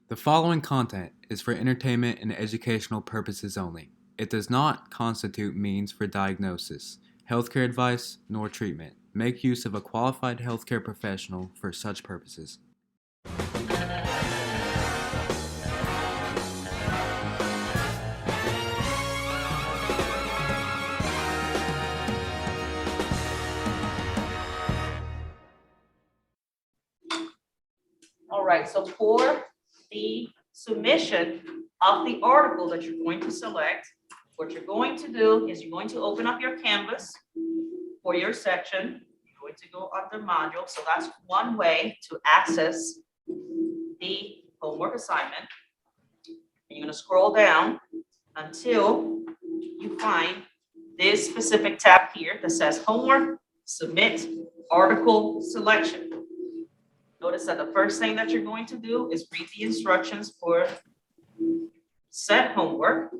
The following content is for entertainment and educational purposes only. It does not constitute means for diagnosis, healthcare advice, nor treatment. Make use of a qualified healthcare professional for such purposes. All right, so for the submission of the article that you're going to select, what you're going to do is you're going to open up your Canvas for your section. You're going to go under module. So that's one way to access the homework assignment. And you're going to scroll down until you find this specific tab here that says homework, submit, article selection. Notice that the first thing that you're going to do is read the instructions for said homework.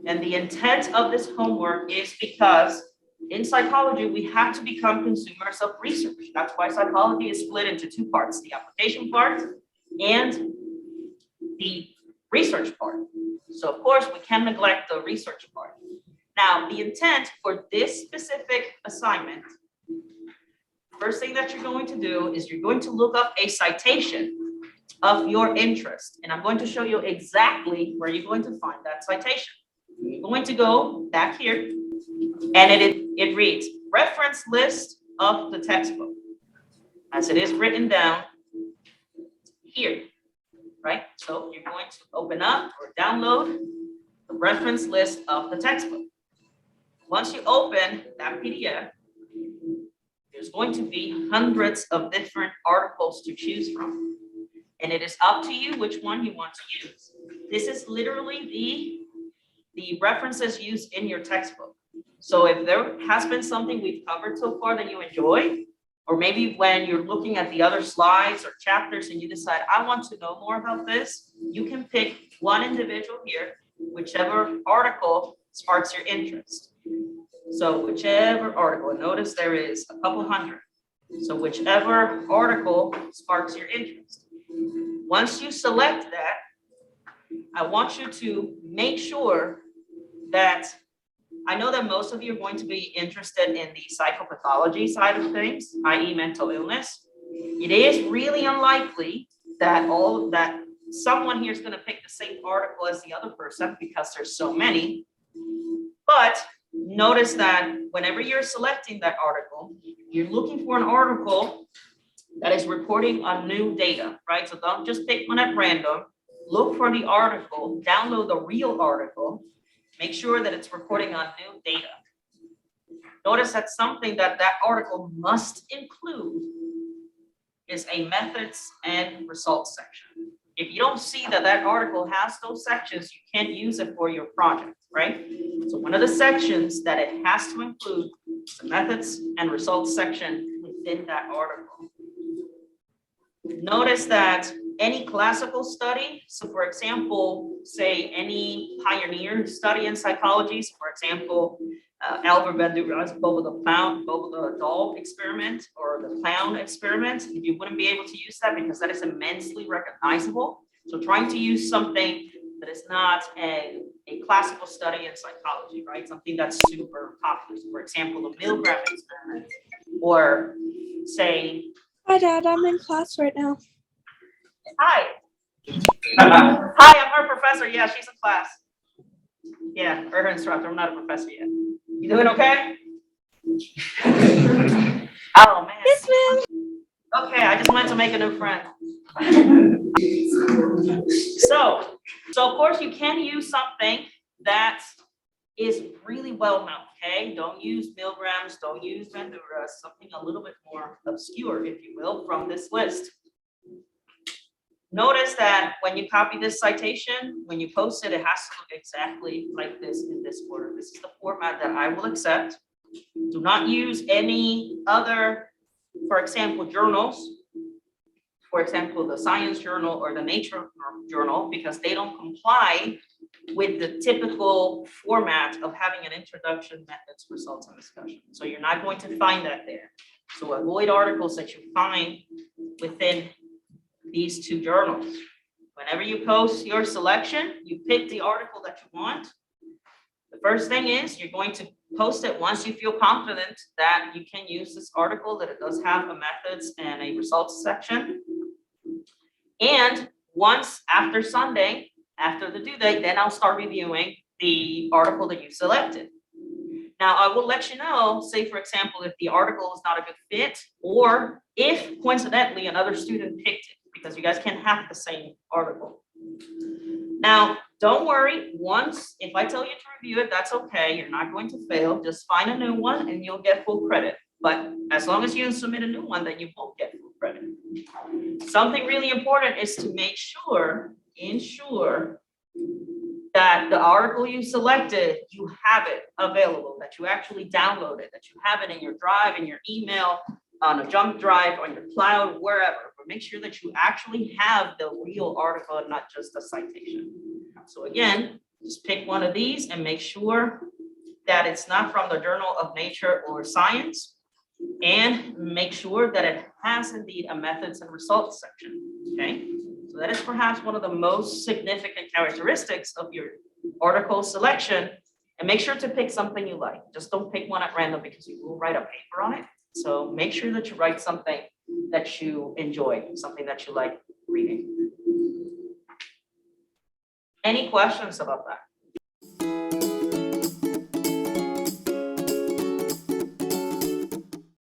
And the intent of this homework is because in psychology, we have to become consumers of research. That's why psychology is split into two parts, the application part and the research part. So of course, we can't neglect the research part. Now, the intent for this specific assignment, first thing that you're going to do is you're going to look up a citation of your interest. And I'm going to show you exactly where you're going to find that citation. You're going to go back here and it reads reference list of the textbook as it is written down here, right? So you're going to open up or download the reference list of the textbook. Once you open that PDF, there's going to be hundreds of different articles to choose from. And it is up to you which one you want to use. This is literally the references used in your textbook. So if there has been something we've covered so far that you enjoy, or maybe when you're looking at the other slides or chapters and you decide, I want to know more about this, you can pick one individual here, whichever article sparks your interest. So whichever article, notice there is a couple hundred. So whichever article sparks your interest. Once you select that, I want you to make sure that, I know that most of you are going to be interested in the psychopathology side of things, i.e. mental illness. It is really unlikely that someone here is going to pick the same article as the other person because there's so many. But notice that whenever you're selecting that article, you're looking for an article that is reporting on new data, right? So don't just pick one at random. Look for the article, download the real article, make sure that it's reporting on new data. Notice that something that article must include is a methods and results section. If you don't see that article has those sections, you can't use it for your project, right? So one of the sections that it has to include is the methods and results section within that article. Notice that any classical study, so for example, say any pioneer study in psychology, so for example, Albert Bandura's Bobo the doll experiment or the clown experiment, you wouldn't be able to use that because that is immensely recognizable. So trying to use something that is not a classical study in psychology, right? Something that's super popular. So for example, the Milgram experiment, or say, Hi, Dad. I'm in class right now. hi. Hi, I'm her professor. Yeah, she's in class. Yeah, or her instructor. I'm not a professor yet. You doing okay? Oh, man. Yes, ma'am. Okay, I just wanted to make a new friend. So of course, you can use something that is really well known, okay? Don't use Milgrams, don't use Bandura's, something a little bit more obscure, if you will, from this list. Notice that when you copy this citation, when you post it, it has to look exactly like this in this order. This is the format that I will accept. Do not use any other, for example, journals. For example, the Science Journal or the Nature Journal, because they don't comply with the typical format of having an introduction, methods, results, and discussion. So you're not going to find that there. So avoid articles that you find within these two journals. Whenever you post your selection, you pick the article that you want. The first thing is you're going to post it once you feel confident that you can use this article, that it does have a methods and a results section. And once after Sunday, after the due date, then I'll start reviewing the article that you selected. Now, I will let you know, say for example, if the article is not a good fit, or if coincidentally another student picked it, because you guys can't have the same article. Now, don't worry, once, if I tell you to review it, that's okay, you're not going to fail, just find a new one and you'll get full credit. But as long as you submit a new one, then you won't get full credit. Something really important is to make sure, ensure that the article you selected, you have it available, that you actually download it, that you have it in your drive, in your email, on a jump drive, on your cloud, wherever. But make sure that you actually have the real article and not just a citation. So again, just pick one of these and make sure that it's not from the Journal of Nature or Science, and make sure that it has indeed a methods and results section, okay? So that is perhaps one of the most significant characteristics of your article selection. And make sure to pick something you like. Just don't pick one at random, because you will write a paper on it. So make sure that you write something that you enjoy, something that you like reading. Any questions about that?